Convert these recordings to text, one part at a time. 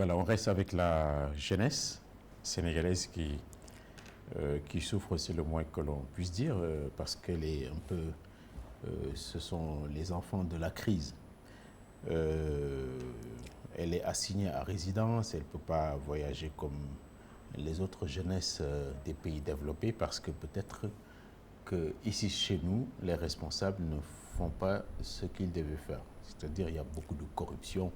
voilà, on reste avec la jeunesse sénégalaise qui souffre, c'est le moins que l'on puisse dire, parce qu'elle est un peu, ce sont les enfants de la crise. Elle est assignée à résidence, elle ne peut pas voyager comme les autres jeunesses des pays développés, parce que peut-être que ici chez nous, les responsables ne font pas ce qu'ils devaient faire. C'est-à-dire il y a beaucoup de corruption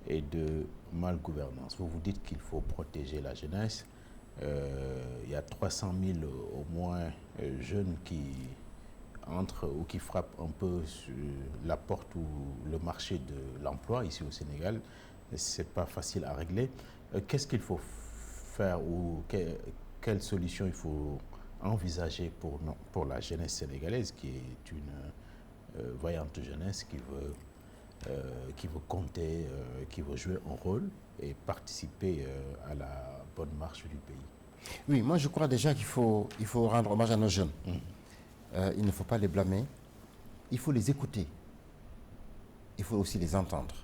et de malgouvernance. Vous vous dites qu'il faut protéger la jeunesse. Il y a 300 000 au moins jeunes qui entrent ou qui frappent un peu sur la porte ou le marché de l'emploi ici au Sénégal. C'est pas facile à régler. Qu'est-ce qu'il faut faire ou quelle solution il faut envisager pour la jeunesse sénégalaise, qui est une vaillante jeunesse qui veut compter, qui veut jouer un rôle et participer à la bonne marche du pays? Oui, moi je crois déjà qu'il faut rendre hommage à nos jeunes. Il ne faut pas les blâmer, il faut les écouter, il faut aussi les entendre.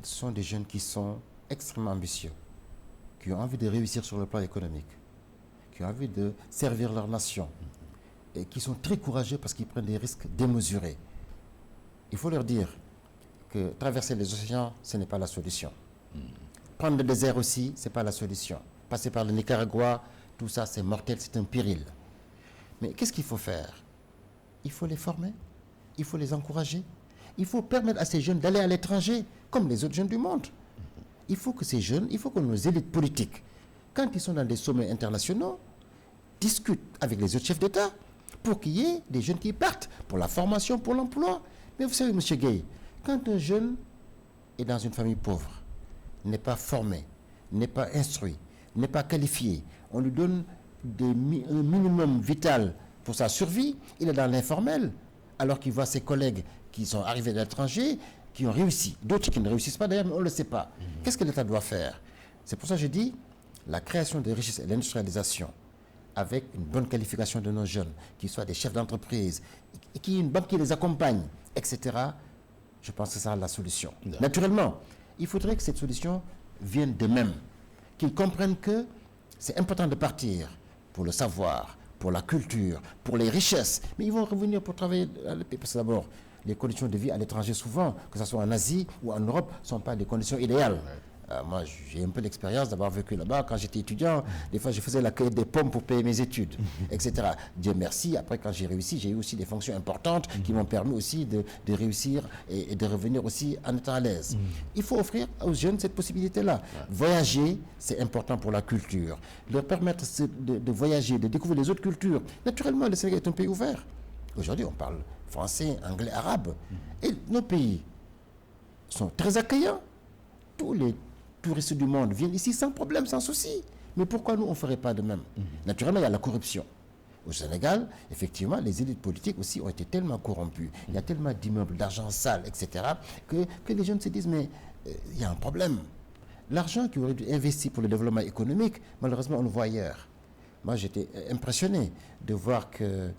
Ce sont des jeunes qui sont extrêmement ambitieux, qui ont envie de réussir sur le plan économique, qui ont envie de servir leur nation, et qui sont très courageux parce qu'ils prennent des risques démesurés. Il faut leur dire que traverser les océans, ce n'est pas la solution. Prendre le désert aussi, ce n'est pas la solution. Passer par le Nicaragua, tout ça, c'est mortel, c'est un péril. Mais qu'est-ce qu'il faut faire? Il faut les former, il faut les encourager, il faut permettre à ces jeunes d'aller à l'étranger, comme les autres jeunes du monde. Il faut que ces jeunes, il faut que nos élites politiques, quand ils sont dans des sommets internationaux, discutent avec les autres chefs d'État pour qu'il y ait des jeunes qui partent pour la formation, pour l'emploi. Mais vous savez, M. Gueye, quand un jeune est dans une famille pauvre, n'est pas formé, n'est pas instruit, n'est pas qualifié, on lui donne un minimum vital pour sa survie, il est dans l'informel, alors qu'il voit ses collègues qui sont arrivés de l'étranger, qui ont réussi, d'autres qui ne réussissent pas d'ailleurs, mais on ne le sait pas. Qu'est-ce que l'État doit faire? C'est pour ça que je dis, la création de richesses et l'industrialisation, avec une bonne qualification de nos jeunes, qu'ils soient des chefs d'entreprise, et qu'il y ait une banque qui les accompagne, etc., je pense que c'est ça la solution. Naturellement, il faudrait que cette solution vienne d'eux-mêmes, qu'ils comprennent que c'est important de partir pour le savoir, pour la culture, pour les richesses, mais ils vont revenir pour travailler à l'épée. Parce que d'abord, les conditions de vie à l'étranger, souvent, que ce soit en Asie ou en Europe, ne sont pas des conditions idéales. Moi, j'ai un peu d'expérience d'avoir vécu là-bas. Quand j'étais étudiant, des fois, je faisais la cueillette des pommes pour payer mes études, etc. Dieu merci. Après, quand j'ai réussi, j'ai eu aussi des fonctions importantes qui m'ont permis aussi de réussir et de revenir aussi en étant à l'aise. Il faut offrir aux jeunes cette possibilité-là. Voyager, c'est important pour la culture. Leur permettre de voyager, de découvrir les autres cultures. Naturellement, le Sénégal est un pays ouvert. Aujourd'hui, on parle français, anglais, arabe. Et nos pays sont très accueillants. Tous les touristes du monde viennent ici sans problème, sans souci. Mais pourquoi nous, on ne ferait pas de même? Naturellement, il y a la corruption. Au Sénégal, effectivement, les élites politiques aussi ont été tellement corrompues. Il y a tellement d'immeubles, d'argent sale, etc., que les jeunes se disent, mais il y a un problème. L'argent qui aurait dû investir pour le développement économique, malheureusement, on le voit ailleurs. Moi, j'étais impressionné de voir que,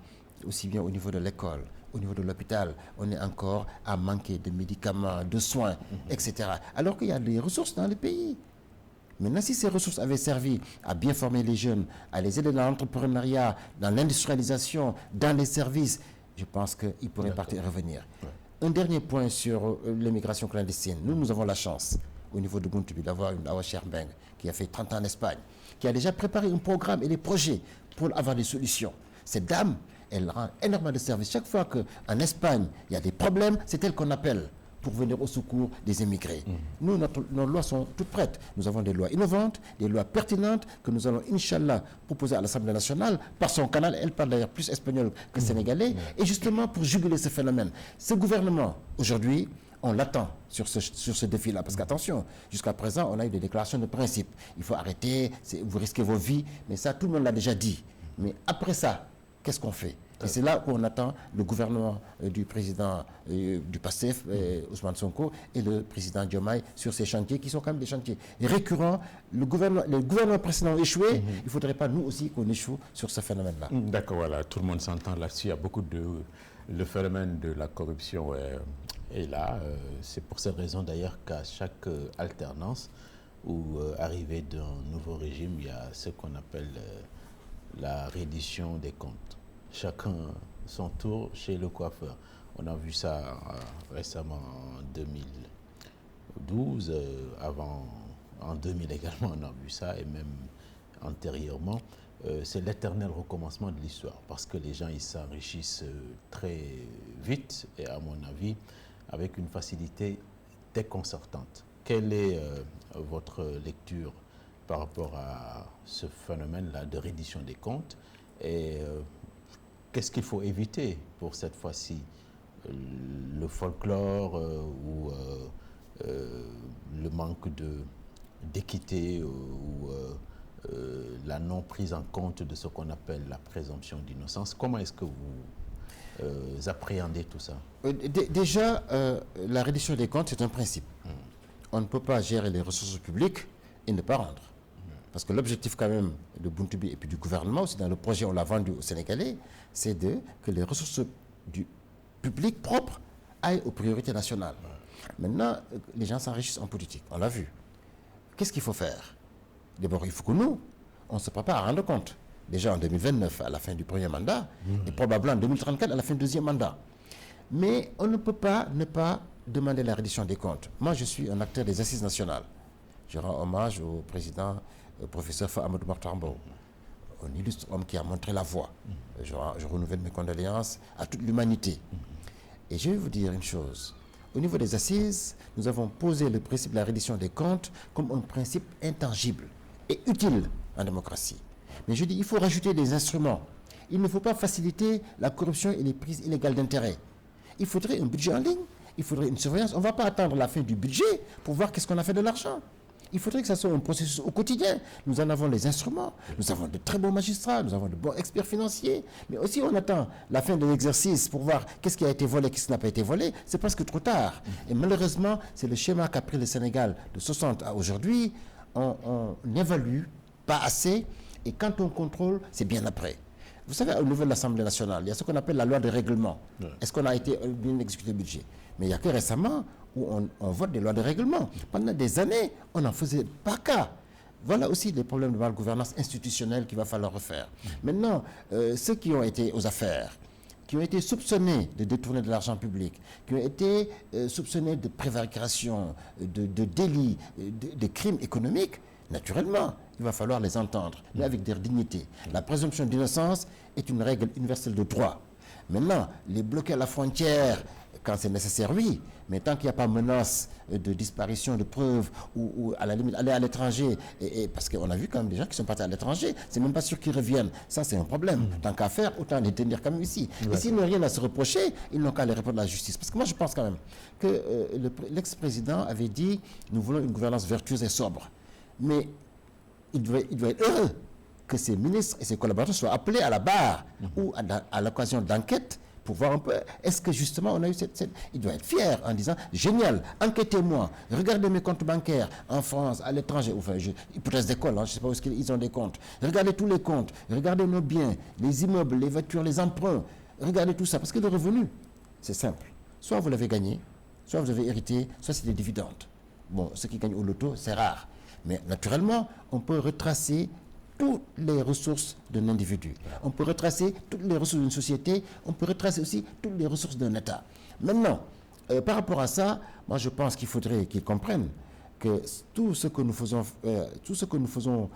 aussi bien au niveau de l'école, au niveau de l'hôpital, on est encore à manquer de médicaments, de soins, etc. Alors qu'il y a des ressources dans le pays. Maintenant, si ces ressources avaient servi à bien former les jeunes, à les aider dans l'entrepreneuriat, dans l'industrialisation, dans les services, je pense qu'ils pourraient partir et revenir. Un dernier point sur l'immigration clandestine. Nous avons la chance, au niveau de Guntubi, d'avoir une Awa Cherbeng qui a fait 30 ans en Espagne, qui a déjà préparé un programme et des projets pour avoir des solutions. Cette dame, elle rend énormément de services. Chaque fois qu'en Espagne, il y a des problèmes, c'est elle qu'on appelle pour venir au secours des émigrés. Nous, nos lois sont toutes prêtes. Nous avons des lois innovantes, des lois pertinentes que nous allons, Inch'Allah, proposer à l'Assemblée nationale. Par son canal, elle parle d'ailleurs plus espagnol que sénégalais. Et justement, pour juguler ce phénomène. Ce gouvernement, aujourd'hui, on l'attend sur ce défi-là. Parce qu'attention, jusqu'à présent, on a eu des déclarations de principe. Il faut arrêter, vous risquez vos vies. Mais ça, tout le monde l'a déjà dit. Mais après ça, qu'est-ce qu'on fait? Et c'est là où on attend le gouvernement du président du PASTEF, Ousmane Sonko, et le président Diomaye sur ces chantiers qui sont quand même des chantiers récurrents. Les gouvernements précédents ont échoué. Il ne faudrait pas nous aussi qu'on échoue sur ce phénomène-là. D'accord, voilà, tout le monde s'entend là-dessus. Il y a beaucoup de... Le phénomène de la corruption est là. C'est pour cette raison d'ailleurs qu'à chaque alternance, ou arrivée d'un nouveau régime, il y a ce qu'on appelle la reddition des comptes. Chacun son tour chez le coiffeur. On a vu ça récemment en 2012, avant, en 2000 également on a vu ça, et même antérieurement. C'est l'éternel recommencement de l'histoire, parce que les gens ils s'enrichissent très vite, et à mon avis, avec une facilité déconcertante. Quelle est votre lecture par rapport à ce phénomène-là de reddition des comptes, et qu'est-ce qu'il faut éviter pour cette fois-ci? Le folklore ou le manque d'équité ou la non prise en compte de ce qu'on appelle la présomption d'innocence. Comment est-ce que vous appréhendez tout ça? Déjà, la reddition des comptes, c'est un principe. On ne peut pas gérer les ressources publiques et ne pas rendre. Parce que l'objectif quand même de Buntubi et puis du gouvernement, aussi dans le projet, on l'a vendu aux Sénégalais, c'est que les ressources du public propres aillent aux priorités nationales. Maintenant, les gens s'enrichissent en politique, on l'a vu. Qu'est-ce qu'il faut faire? D'abord, il faut que nous, on se prépare à rendre compte. Déjà en 2029, à la fin du premier mandat, et probablement en 2034, à la fin du deuxième mandat. Mais on ne peut pas ne pas demander la reddition des comptes. Moi, je suis un acteur des assises nationales. Je rends hommage au président, professeur Amadou Martambo, un illustre homme qui a montré la voie. Je renouvelle mes condoléances à toute l'humanité. Et je vais vous dire une chose. Au niveau des assises, nous avons posé le principe de la reddition des comptes comme un principe intangible et utile en démocratie. Mais je dis, il faut rajouter des instruments. Il ne faut pas faciliter la corruption et les prises illégales d'intérêt. Il faudrait un budget en ligne, il faudrait une surveillance. On ne va pas attendre la fin du budget pour voir qu'est-ce qu'on a fait de l'argent. Il faudrait que ça soit un processus au quotidien. Nous en avons les instruments, nous avons de très bons magistrats, nous avons de bons experts financiers, mais aussi on attend la fin de l'exercice pour voir qu'est-ce qui a été volé, qu'est-ce qui n'a pas été volé, c'est presque trop tard. Et malheureusement, c'est le schéma qu'a pris le Sénégal de 60 à aujourd'hui. On n'évalue pas assez, et quand on contrôle, c'est bien après. Vous savez, au niveau de l'Assemblée nationale, il y a ce qu'on appelle la loi de règlement. Est-ce qu'on a été bien exécuté le budget? Mais il n'y a que récemment où on vote des lois de règlement. Pendant des années, on n'en faisait pas cas. Voilà aussi des problèmes de malgouvernance institutionnelle qu'il va falloir refaire. Maintenant, ceux qui ont été aux affaires, qui ont été soupçonnés de détourner de l'argent public, qui ont été soupçonnés de prévarication, de délits, de crimes économiques, naturellement, il va falloir les entendre, mais avec leur dignité. La présomption d'innocence est une règle universelle de droit. Maintenant, les bloquer à la frontière, quand c'est nécessaire, oui, mais tant qu'il n'y a pas menace de disparition de preuves ou à la limite aller à l'étranger, parce qu'on a vu quand même des gens qui sont partis à l'étranger, c'est même pas sûr qu'ils reviennent. Ça, c'est un problème. Tant qu'à faire, autant les tenir quand même ici. Et s'ils n'ont rien à se reprocher, ils n'ont qu'à les répondre à la justice. Parce que moi, je pense quand même que l'ex-président avait dit « Nous voulons une gouvernance vertueuse et sobre ». Mais il doit être heureux que ses ministres et ses collaborateurs soient appelés à la barre ou à l'occasion d'enquête pour voir un peu, est-ce que justement on a eu cette... Il doit être fier en disant, génial, enquêtez-moi, regardez mes comptes bancaires en France, à l'étranger, enfin, hypothèse d'école, hein, je ne sais pas où ils ont des comptes. Regardez tous les comptes, regardez nos biens, les immeubles, les voitures, les emprunts, regardez tout ça, parce que le revenu, c'est simple. Soit vous l'avez gagné, soit vous avez hérité, soit c'est des dividendes. Bon, ceux qui gagnent au loto, c'est rare. Mais naturellement, on peut retracer toutes les ressources d'un individu. On peut retracer toutes les ressources d'une société. On peut retracer aussi toutes les ressources d'un État. Maintenant, par rapport à ça, moi je pense qu'il faudrait qu'ils comprennent que tout ce que nous faisons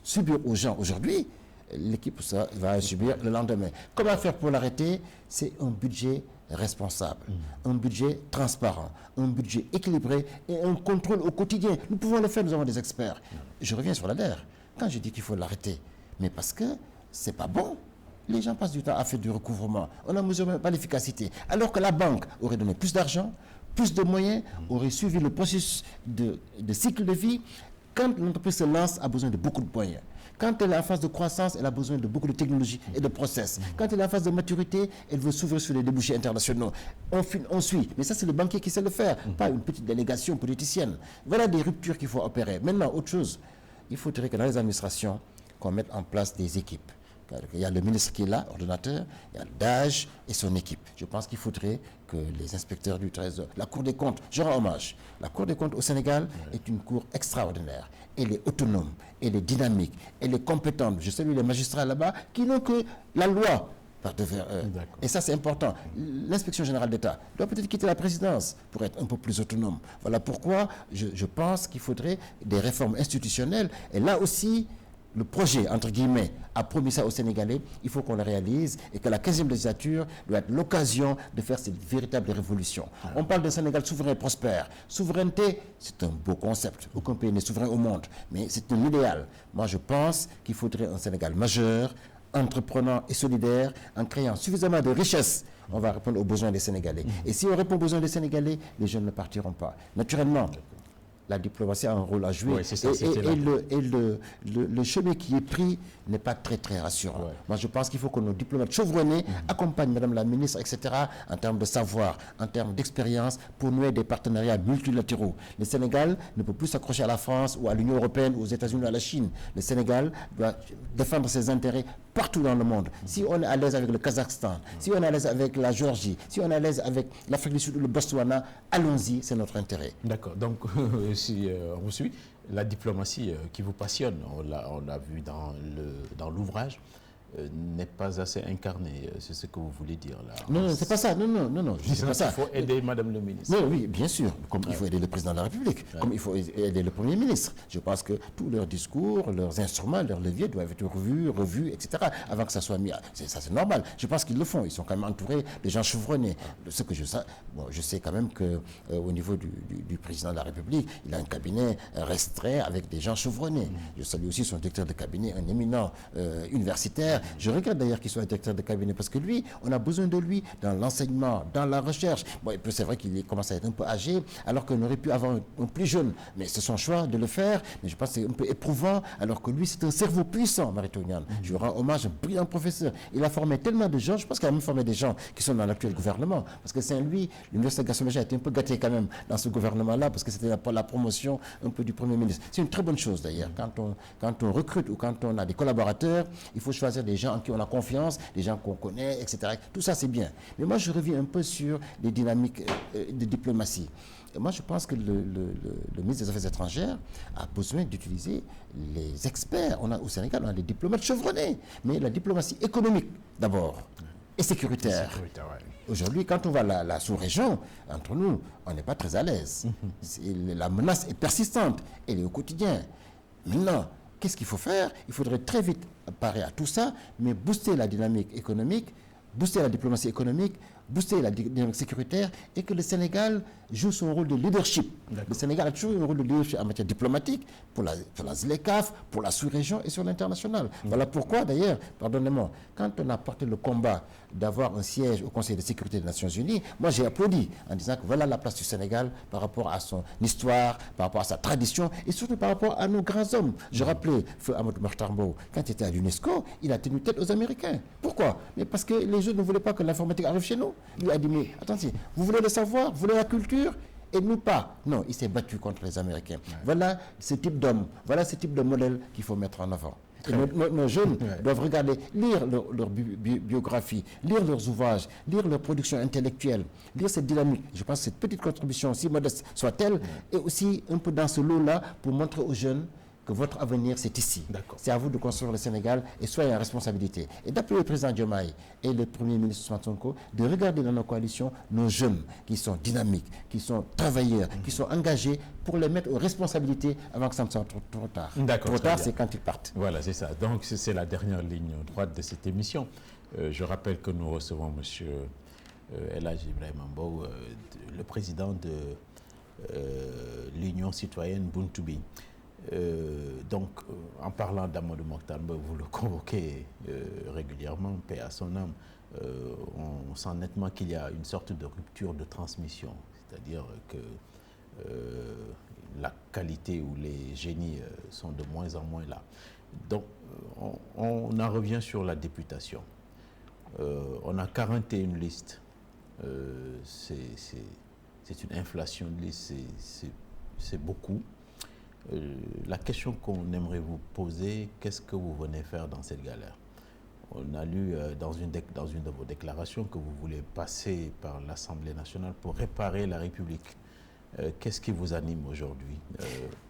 subir aux gens aujourd'hui, l'équipe ça va subir le lendemain. Comment faire pour l'arrêter? C'est un budget responsable, un budget transparent, un budget équilibré et un contrôle au quotidien. Nous pouvons le faire, nous avons des experts. Je reviens sur l'ADER. Quand je dis qu'il faut l'arrêter, mais parce que c'est pas bon. Les gens passent du temps à faire du recouvrement. On n'a mesuré pas l'efficacité. Alors que la banque aurait donné plus d'argent, plus de moyens, aurait suivi le processus de cycle de vie. Quand l'entreprise se lance, elle a besoin de beaucoup de moyens. Quand elle est en phase de croissance, elle a besoin de beaucoup de technologie et de process. Quand elle est en phase de maturité, elle veut s'ouvrir sur les débouchés internationaux. On suit. Mais ça, c'est le banquier qui sait le faire, pas une petite délégation politicienne. Voilà des ruptures qu'il faut opérer. Maintenant, autre chose. Il faudrait que dans les administrations, qu'on mette en place des équipes Il y a le ministre qui est là, ordonnateur, il y a DAGE et son équipe. Je pense qu'il faudrait que les inspecteurs du Trésor, la Cour des comptes, je rends hommage. La Cour des comptes au Sénégal est une cour extraordinaire. Elle est autonome, elle est dynamique, elle est compétente. Je salue les magistrats là-bas qui n'ont que la loi. Et ça, c'est important. L'inspection générale d'État doit peut-être quitter la présidence pour être un peu plus autonome. Voilà pourquoi je pense qu'il faudrait des réformes institutionnelles. Et là aussi, le projet, entre guillemets, a promis ça aux Sénégalais. Il faut qu'on le réalise et que la 15e législature doit être l'occasion de faire cette véritable révolution. On parle d'un Sénégal souverain et prospère. Souveraineté, c'est un beau concept. Aucun pays n'est souverain au monde. Mais c'est un idéal. Moi, je pense qu'il faudrait un Sénégal majeur, entreprenant et solidaire, en créant suffisamment de richesses. On va répondre aux besoins des Sénégalais. Et si on répond aux besoins des Sénégalais, les jeunes ne partiront pas. Naturellement, la diplomatie a un rôle à jouer. Le chemin qui est pris n'est pas très, très rassurant. Moi, je pense qu'il faut que nos diplomates chevronnés accompagnent Madame la ministre, etc., en termes de savoir, en termes d'expérience, pour nouer des partenariats multilatéraux. Le Sénégal ne peut plus s'accrocher à la France ou à l'Union européenne ou aux États-Unis ou à la Chine. Le Sénégal doit défendre ses intérêts partout dans le monde. Si on est à l'aise avec le Kazakhstan, si on est à l'aise avec la Géorgie, si on est à l'aise avec l'Afrique du Sud ou le Botswana, allons-y, c'est notre intérêt. D'accord. Donc, si on vous suit, la diplomatie qui vous passionne, on l'a vu dans l'ouvrage, n'est pas assez incarnée. C'est ce que vous voulez dire là. Non, c'est pas ça. Non, je sais pas ça. Il faut aider Madame le ministre. Non, oui, bien sûr. Comme il faut aider le président de la République, comme il faut aider le Premier ministre. Je pense que tous leurs discours, leurs instruments, leurs leviers doivent être revus, etc. avant que ça soit mis. Ça, c'est normal. Je pense qu'ils le font. Ils sont quand même entourés de gens chevronnés. Ce que je sais quand même que au niveau du président de la République, il a un cabinet restreint avec des gens chevronnés. Je salue aussi son directeur de cabinet, un éminent universitaire. Je regrette d'ailleurs qu'il soit directeur de cabinet parce que lui, on a besoin de lui dans l'enseignement, dans la recherche. Bon, c'est vrai qu'il commence à être un peu âgé, alors qu'on aurait pu avoir un plus jeune. Mais c'est son choix de le faire. Mais je pense que c'est un peu éprouvant, alors que lui, c'est un cerveau puissant, Marie-Toniane. Je rends hommage à un brillant professeur. Il a formé tellement de gens, je pense qu'il a même formé des gens qui sont dans l'actuel gouvernement. Parce que Saint-Louis, l'université de Gaston Berger a été un peu gâtée quand même dans ce gouvernement-là, parce que c'était la promotion un peu du Premier ministre. C'est une très bonne chose d'ailleurs. Quand on recrute ou quand on a des collaborateurs, il faut choisir des gens en qui on a confiance, des gens qu'on connaît, etc. Tout ça, c'est bien. Mais moi, je reviens un peu sur les dynamiques de diplomatie. Et moi, je pense que le ministre des Affaires étrangères a besoin d'utiliser les experts. Au Sénégal, on a des diplomates chevronnés. Mais la diplomatie économique, d'abord, et sécuritaire. Aujourd'hui, quand on va à la sous-région, entre nous, on n'est pas très à l'aise. La menace est persistante. Elle est au quotidien. Maintenant, qu'est-ce qu'il faut faire? Il faudrait très vite parer à tout ça, mais booster la dynamique économique, booster la diplomatie économique, booster la dynamique sécuritaire et que le Sénégal joue son rôle de leadership. Le Sénégal a toujours eu un rôle de leadership en matière diplomatique pour la ZLECAf, pour la sous-région et sur l'international. Voilà pourquoi, d'ailleurs, pardonnez-moi, quand on a porté le combat d'avoir un siège au Conseil de sécurité des Nations Unies, moi j'ai applaudi en disant que voilà la place du Sénégal par rapport à son histoire, par rapport à sa tradition et surtout par rapport à nos grands hommes. Je rappelais Feu Amadou Mahtar Mbow, quand il était à l'UNESCO, il a tenu tête aux Américains. Pourquoi? Mais parce que les jeunes ne voulaient pas que l'informatique arrive chez nous. Lui a dit, mais attention, vous voulez le savoir, vous voulez la culture et nous pas. Non, il s'est battu contre les Américains. Voilà ce type d'homme, voilà ce type de modèle qu'il faut mettre en avant. Et nos jeunes doivent regarder, lire leur biographie, lire leurs ouvrages, lire leur production intellectuelle, lire cette dynamique. Je pense que cette petite contribution, si modeste soit-elle, est aussi un peu dans ce lot-là pour montrer aux jeunes que votre avenir, c'est ici. C'est à vous de construire le Sénégal et soyez en responsabilité. Et d'appeler le président Diomaye et le Premier ministre Ousmane Sonko de regarder dans nos coalitions nos jeunes qui sont dynamiques, qui sont travailleurs, qui sont engagés pour les mettre aux responsabilités avant que ça ne soit trop tard. Trop tard, c'est quand ils partent. Voilà, c'est ça. Donc, c'est la dernière ligne droite de cette émission. Je rappelle que nous recevons M. El Hadji Ibrahima Mbow, le président de l'Union citoyenne Buntubi. Donc, en parlant d'Amadou Mahtar Mbow, vous le convoquez régulièrement, paix à son âme. On sent nettement qu'il y a une sorte de rupture de transmission, c'est-à-dire que la qualité ou les génies sont de moins en moins là. Donc, on en revient sur la députation. On a 41 listes. C'est une inflation de listes, c'est beaucoup. La question qu'on aimerait vous poser, qu'est-ce que vous venez faire dans cette galère? On a lu dans une de vos déclarations que vous voulez passer par l'Assemblée nationale pour réparer la République. Qu'est-ce qui vous anime aujourd'hui?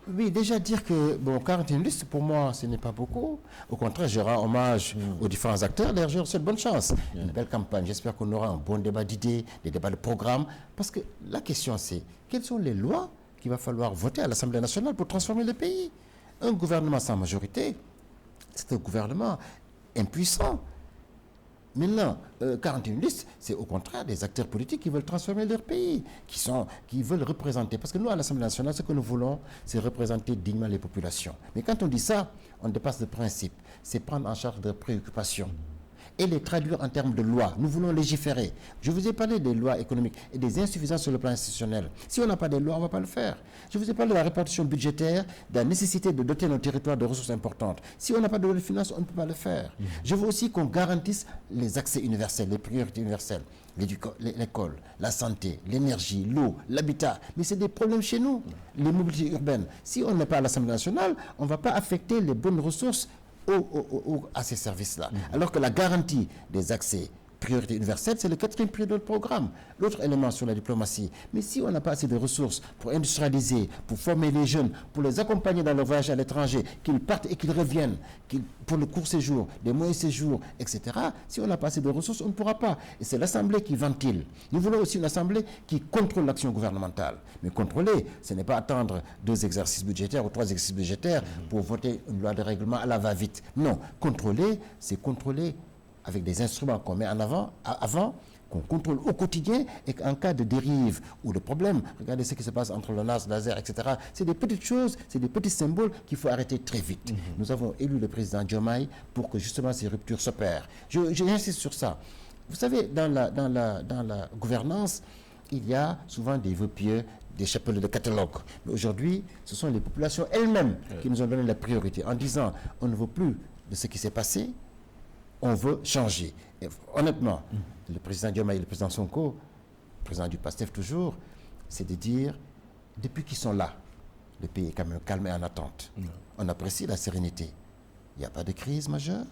Oui, déjà dire que, bon, 41 listes, pour moi, ce n'est pas beaucoup. Au contraire, je rends hommage aux différents acteurs. D'ailleurs, je leur souhaite bonne chance. Une belle campagne. J'espère qu'on aura un bon débat d'idées, des débats de programmes. Parce que la question, c'est quelles sont les lois qu'il va falloir voter à l'Assemblée nationale pour transformer le pays? Un gouvernement sans majorité, c'est un gouvernement impuissant. Maintenant, 41 listes, c'est au contraire des acteurs politiques qui veulent transformer leur pays, qui veulent représenter. Parce que nous, à l'Assemblée nationale, ce que nous voulons, c'est représenter dignement les populations. Mais quand on dit ça, on dépasse le principe. C'est prendre en charge leurs préoccupations et les traduire en termes de loi. Nous voulons légiférer. Je vous ai parlé des lois économiques et des insuffisances sur le plan institutionnel. Si on n'a pas de lois, on ne va pas le faire. Je vous ai parlé de la répartition budgétaire, de la nécessité de doter nos territoires de ressources importantes. Si on n'a pas de loi de finances, on ne peut pas le faire. Je veux aussi qu'on garantisse les accès universels, les priorités universelles. L'école, la santé, l'énergie, l'eau, l'habitat. Mais c'est des problèmes chez nous, les mobilités urbaines. Si on n'est pas à l'Assemblée nationale, on ne va pas affecter les bonnes ressources à ces services-là. Alors que la garantie des accès priorité universelle, c'est le 4e prix de notre programme. L'autre élément sur la diplomatie. Mais si on n'a pas assez de ressources pour industrialiser, pour former les jeunes, pour les accompagner dans leur voyage à l'étranger, qu'ils partent et qu'ils reviennent, pour le court séjour, des moyens séjours, etc., si on n'a pas assez de ressources, on ne pourra pas. Et c'est l'Assemblée qui ventile. Nous voulons aussi une Assemblée qui contrôle l'action gouvernementale. Mais contrôler, ce n'est pas attendre 2 exercices budgétaires ou 3 exercices budgétaires pour voter une loi de règlement à la va-vite. Non, contrôler, c'est contrôler avec des instruments qu'on met en avant, qu'on contrôle au quotidien, et qu'en cas de dérive ou de problème, regardez ce qui se passe entre le NAS, laser, etc. C'est des petites choses, c'est des petits symboles qu'il faut arrêter très vite. Nous avons élu le président Diomaye pour que justement ces ruptures s'opèrent. J'insiste sur ça. Vous savez, dans la gouvernance, il y a souvent des vœux pieux, des chapelles de catalogue. Mais aujourd'hui, ce sont les populations elles-mêmes qui nous ont donné la priorité en disant on ne veut plus de ce qui s'est passé, on veut changer. Et honnêtement, le président Diomaye et le président Sonko, président du PASTEF toujours, c'est de dire, depuis qu'ils sont là, le pays est quand même calme et en attente. On apprécie la sérénité. Il n'y a pas de crise majeure,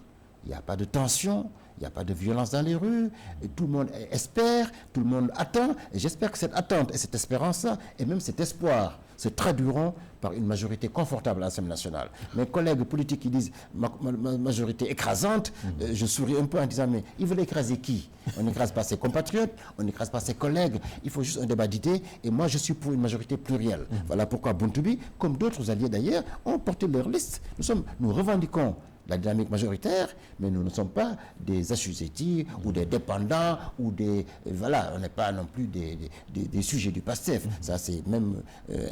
il n'y a pas de tension, il n'y a pas de violence dans les rues, et tout le monde espère, tout le monde attend, et j'espère que cette attente et cette espérance-là, et même cet espoir, se traduiront par une majorité confortable à l'Assemblée nationale. Mes collègues politiques qui disent majorité écrasante, je souris un peu en disant, mais ils veulent écraser qui? On n'écrase pas ses compatriotes, on n'écrase pas ses collègues, il faut juste un débat d'idées, et moi je suis pour une majorité plurielle. Voilà pourquoi Buntubi, comme d'autres alliés d'ailleurs, ont porté leur liste. Nous revendiquons la dynamique majoritaire, mais nous ne sommes pas des assujettis ou des dépendants ou des... Voilà, on n'est pas non plus des sujets du PASTEF. Ça, c'est même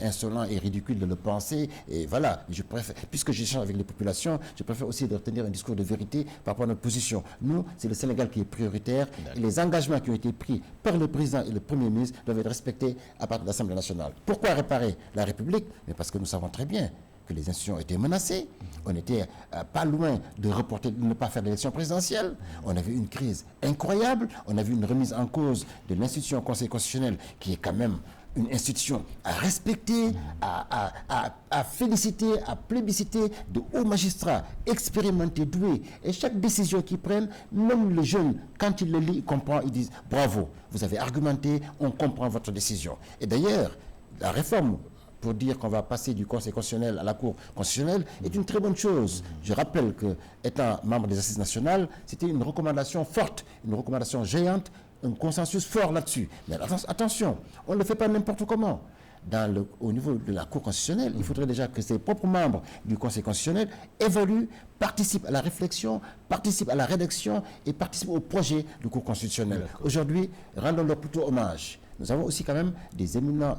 insolent et ridicule de le penser. Et voilà, je préfère, puisque j'échange avec les populations, je préfère aussi de tenir un discours de vérité par rapport à notre position. Nous, c'est le Sénégal qui est prioritaire et les engagements qui ont été pris par le président et le Premier ministre doivent être respectés à partir de l'Assemblée nationale. Pourquoi réparer la République? Mais parce que nous savons très bien que les institutions étaient menacées. On n'était pas loin de ne pas faire d'élection présidentielle. On avait une crise incroyable. On a vu une remise en cause de l'institution Conseil constitutionnel, qui est quand même une institution à respecter, à féliciter, à plébisciter, de hauts magistrats expérimentés, doués. Et chaque décision qu'ils prennent, même les jeunes, quand ils le lisent, ils comprennent, ils disent « Bravo, vous avez argumenté, on comprend votre décision ». Et d'ailleurs, la réforme pour dire qu'on va passer du Conseil constitutionnel à la Cour constitutionnelle est une très bonne chose. Je rappelle que, étant membre des Assises nationales, c'était une recommandation forte, une recommandation géante, un consensus fort là-dessus. Mais attention, on ne le fait pas n'importe comment. Au niveau de la Cour constitutionnelle, il faudrait déjà que ses propres membres du Conseil constitutionnel évoluent, participent à la réflexion, participent à la rédaction et participent au projet du Cour constitutionnel. Aujourd'hui, rendons-leur plutôt hommage. Nous avons aussi quand même des éminents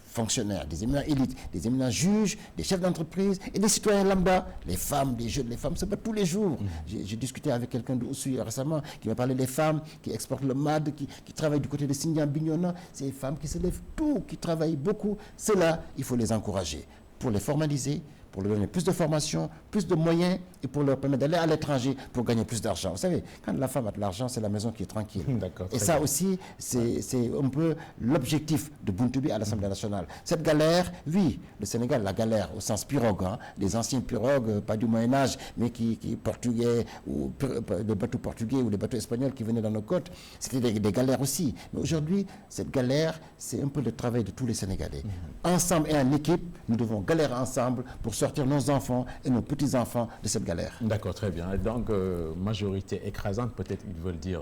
fonctionnaires, des éminents élites, des éminents juges, des chefs d'entreprise et des citoyens lambda, les femmes, les jeunes, les femmes se battent tous les jours. J'ai discuté avec quelqu'un d'Oussouye récemment qui m'a parlé des femmes qui exportent le MAD, qui travaillent du côté de Sindian Bignona. C'est des femmes qui se lèvent tôt, qui travaillent beaucoup. Ceux-là, il faut les encourager pour les formaliser, pour leur donner plus de formation, plus de moyens et pour leur permettre d'aller à l'étranger pour gagner plus d'argent. Vous savez, quand la femme a de l'argent, c'est la maison qui est tranquille. Et ça aussi, c'est un peu l'objectif de Buntubi à l'Assemblée nationale. Cette galère, oui, le Sénégal, la galère au sens pirogue, hein, les anciens pirogues, pas du Moyen-Âge, mais qui portugais, ou des bateaux portugais ou des bateaux espagnols qui venaient dans nos côtes, c'était des galères aussi. Mais aujourd'hui, cette galère, c'est un peu le travail de tous les Sénégalais. Ensemble et en équipe, nous devons galérer ensemble pour sortir nos enfants et nos petits-enfants de cette galère. D'accord, très bien. Et donc, majorité écrasante, peut-être ils veulent dire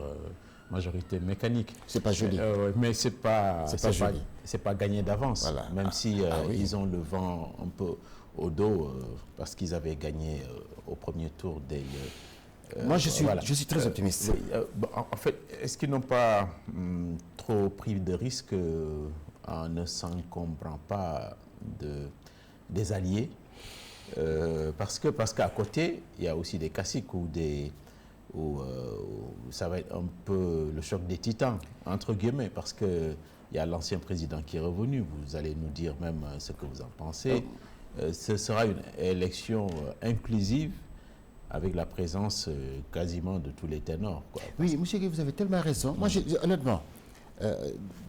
majorité mécanique. C'est pas joli. Mais c'est pas gagné d'avance. Voilà. Même si oui. ils ont le vent un peu au dos parce qu'ils avaient gagné au premier tour des... Moi, je suis très optimiste. En fait, est-ce qu'ils n'ont pas trop pris de risques en ne s'encombrant pas des alliés parce qu'à côté, il y a aussi des caciques où ça va être un peu le choc des titans, entre guillemets, parce qu'il y a l'ancien président qui est revenu. Vous allez nous dire même ce que vous en pensez. Ce sera une élection inclusive avec la présence quasiment de tous les ténors. Quoi. Oui, monsieur Guy, vous avez tellement raison. Moi, honnêtement,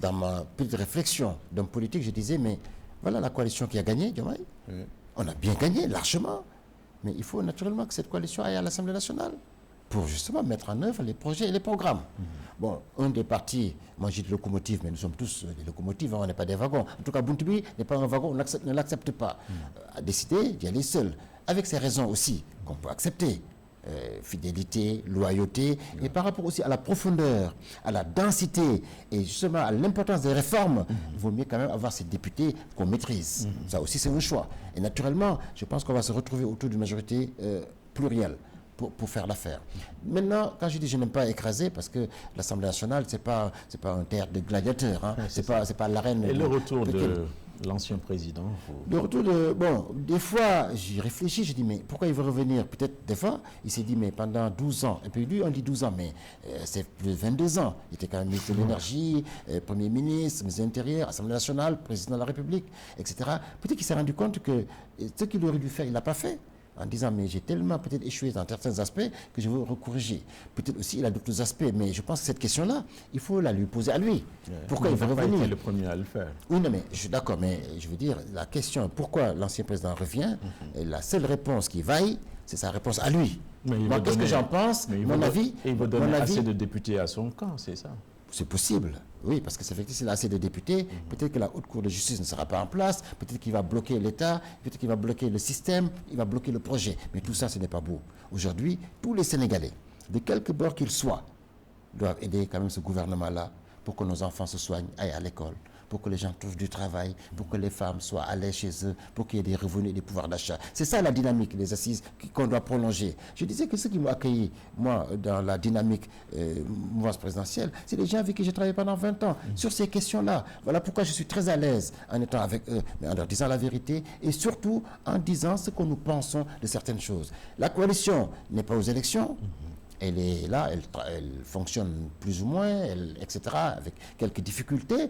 dans ma petite réflexion d'homme politique, je disais, mais voilà la coalition qui a gagné, Diomaye. Oui. On a bien gagné, largement. Mais il faut naturellement que cette coalition aille à l'Assemblée nationale pour justement mettre en œuvre les projets et les programmes. Bon, un des partis, moi j'ai des locomotives, mais nous sommes tous des locomotives, hein, on n'est pas des wagons. En tout cas, Buntubi n'est pas un wagon, on ne l'accepte pas. A décidé d'y aller seul, avec ses raisons aussi, qu'on peut accepter. Fidélité, loyauté, et par rapport aussi à la profondeur, à la densité et justement à l'importance des réformes, il vaut mieux quand même avoir ces députés qu'on maîtrise. Ça aussi c'est un choix. Et naturellement, je pense qu'on va se retrouver autour d'une majorité plurielle pour faire l'affaire. Maintenant, quand je dis je n'aime pas écraser, parce que l'Assemblée nationale, c'est pas un théâtre de gladiateurs, hein, c'est pas l'arène. Et le retour de l'ancien président Le retour de... Bon, des fois, j'y réfléchis, je dis, mais pourquoi il veut revenir? Peut-être des fois, il s'est dit, mais pendant 12 ans, et puis lui, on dit 12 ans, mais c'est plus de 22 ans. Il était quand même ministre de l'Énergie, Premier ministre, ministre de l'Intérieur, Assemblée nationale, président de la République, etc. Peut-être qu'il s'est rendu compte que ce qu'il aurait dû faire, il ne l'a pas fait. En disant, mais j'ai tellement peut-être échoué dans certains aspects que je veux recorriger. Peut-être aussi, il a d'autres aspects, mais je pense que cette question-là, il faut la lui poser à lui. Pourquoi il veut revenir? Il est le premier à le faire. Oui, non, mais je suis d'accord, mais je veux dire, la question, pourquoi l'ancien président revient, la seule réponse qui vaille, c'est sa réponse à lui. Moi, qu'est-ce que j'en pense? Mon avis... Il veut donner assez de députés à son camp, c'est ça? C'est possible, oui, parce que c'est effectivement s'il a assez de députés, peut-être que la haute cour de justice ne sera pas en place, peut-être qu'il va bloquer l'État, peut-être qu'il va bloquer le système, il va bloquer le projet. Mais tout ça, ce n'est pas beau. Aujourd'hui, tous les Sénégalais, de quelque bord qu'ils soient, doivent aider quand même ce gouvernement-là pour que nos enfants se soignent, aillent à l'école, pour que les gens trouvent du travail, pour que les femmes soient à l'aise chez eux, pour qu'il y ait des revenus et des pouvoirs d'achat. C'est ça la dynamique des assises qu'on doit prolonger. Je disais que ceux qui m'ont accueilli, moi, dans la dynamique mouvance présidentielle, c'est des gens avec qui j'ai travaillé pendant 20 ans sur ces questions-là. Voilà pourquoi je suis très à l'aise en étant avec eux, mais en leur disant la vérité et surtout en disant ce que nous pensons de certaines choses. La coalition n'est pas aux élections. Elle est là, elle fonctionne plus ou moins, etc., avec quelques difficultés.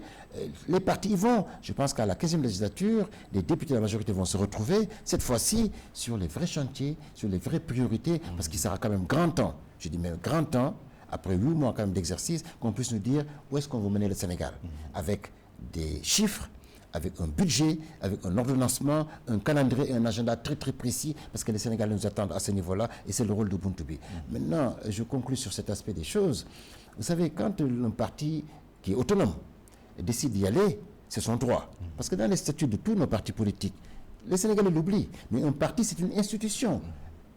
Les partis vont, je pense qu'à la 15e législature, les députés de la majorité vont se retrouver, cette fois-ci, sur les vrais chantiers, sur les vraies priorités, parce qu'il sera quand même grand temps, je dis même grand temps, après 8 mois quand même d'exercice, qu'on puisse nous dire où est-ce qu'on veut mener le Sénégal, avec des chiffres, avec un budget, avec un ordonnancement, un calendrier et un agenda très très précis, parce que les Sénégalais nous attendent à ce niveau-là, et c'est le rôle de Buntubi. Maintenant, je conclue sur cet aspect des choses. Vous savez, quand un parti qui est autonome décide d'y aller, c'est son droit. Parce que dans les statuts de tous nos partis politiques, les Sénégalais l'oublient, mais un parti, c'est une institution.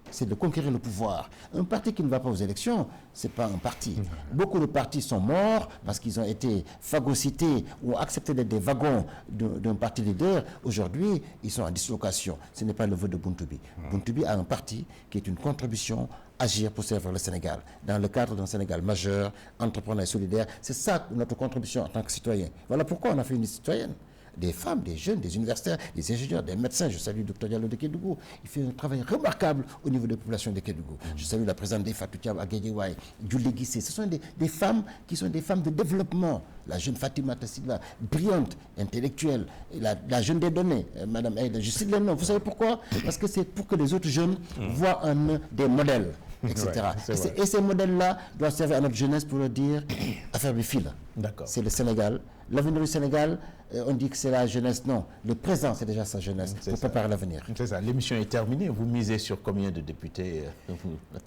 C'est de conquérir le pouvoir. Un parti qui ne va pas aux élections, ce n'est pas un parti. Beaucoup de partis sont morts parce qu'ils ont été phagocytés ou accepté d'être des wagons d'un parti leader. Aujourd'hui, ils sont en dislocation. Ce n'est pas le vœu de Buntubi. Buntubi a un parti qui est une contribution, agir pour servir le Sénégal, dans le cadre d'un Sénégal majeur, entrepreneur et solidaire. C'est ça notre contribution en tant que citoyen. Voilà pourquoi on a fait une liste citoyenne. des femmes, des jeunes, des universitaires, des ingénieurs, des médecins. Je salue le Dr Diallo de Kédougou. Il fait un travail remarquable au niveau des populations de Kédougou. Je salue la présidente des Fatou Thiam à Guédiawaye, Julie Guissé. Ce sont des femmes qui sont des femmes de développement. La jeune Fatima Tassigla, brillante, intellectuelle. La jeune des données, Madame Aïda, je cite les noms. Vous savez pourquoi? Parce que c'est pour que les autres jeunes voient en eux des modèles, etc. Ouais, et ces modèles-là doivent servir à notre jeunesse pour leur dire affaire de fil. D'accord. C'est le Sénégal. L'avenir du Sénégal, on dit que c'est la jeunesse. Non, le présent, c'est déjà sa jeunesse pour préparer l'avenir. C'est ça. L'émission est terminée. Vous misez sur combien de députés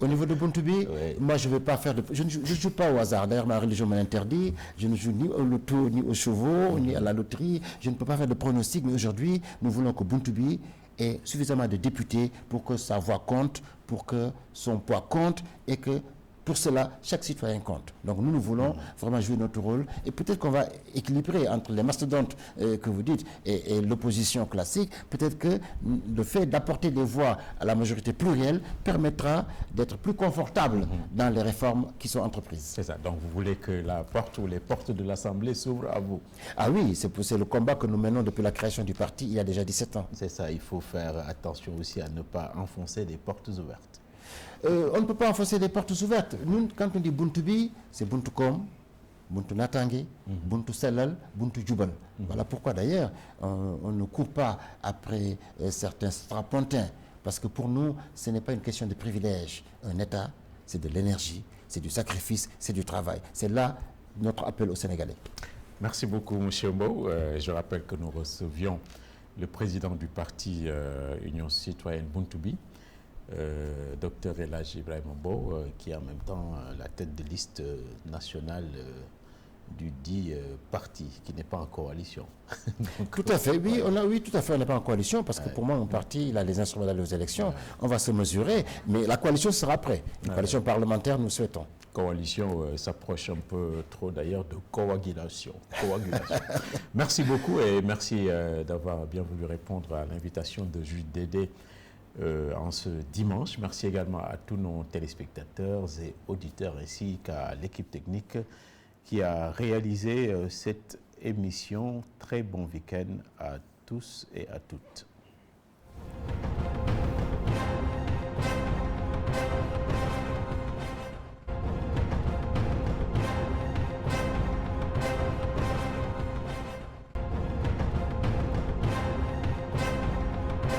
Au niveau de Buntubi, ouais. moi, je ne vais pas faire de... Je ne joue pas au hasard. D'ailleurs, ma religion m'en interdit. Je ne joue ni au loto, ni aux chevaux, ni à la loterie. Je ne peux pas faire de pronostic. Mais aujourd'hui, nous voulons que Buntubi ait suffisamment de députés pour que sa voix compte, pour que son poids compte et que pour cela, chaque citoyen compte. Donc nous voulons vraiment jouer notre rôle et peut-être qu'on va équilibrer entre les mastodontes que vous dites et l'opposition classique. Peut-être que le fait d'apporter des voix à la majorité plurielle permettra d'être plus confortable dans les réformes qui sont entreprises. C'est ça. Donc vous voulez que la porte ou les portes de l'Assemblée s'ouvrent à vous? Ah oui, c'est le combat que nous menons depuis la création du parti il y a déjà 17 ans. C'est ça. Il faut faire attention aussi à ne pas enfoncer des portes ouvertes. On ne peut pas enfoncer des portes ouvertes. Nous, quand on dit Buntubi, c'est Buntukom, Buntu Natangi, Buntu Selal, Buntu Djoubal. Voilà pourquoi d'ailleurs on ne court pas après certains strapontins. Parce que pour nous, ce n'est pas une question de privilège. Un État, c'est de l'énergie, c'est du sacrifice, c'est du travail. C'est là notre appel aux Sénégalais. Merci beaucoup, M. Mbow. Je rappelle que nous recevions le président du parti Union citoyenne Buntubi, Dr Elhadji Ibrahima Mbow, qui est en même temps la tête de liste nationale du dit parti, qui n'est pas en coalition. Donc, tout à fait, oui, oui, tout à fait, on n'est pas en coalition, parce que pour moi, mon parti, il a les instruments d'aller aux élections, on va se mesurer, mais la coalition sera après. Une coalition parlementaire, nous souhaitons. Coalition s'approche un peu trop d'ailleurs de coagulation. Merci beaucoup et merci d'avoir bien voulu répondre à l'invitation de Jude Dédé en ce dimanche. Merci également à tous nos téléspectateurs et auditeurs ainsi qu'à l'équipe technique qui a réalisé cette émission. Très bon week-end à tous et à toutes.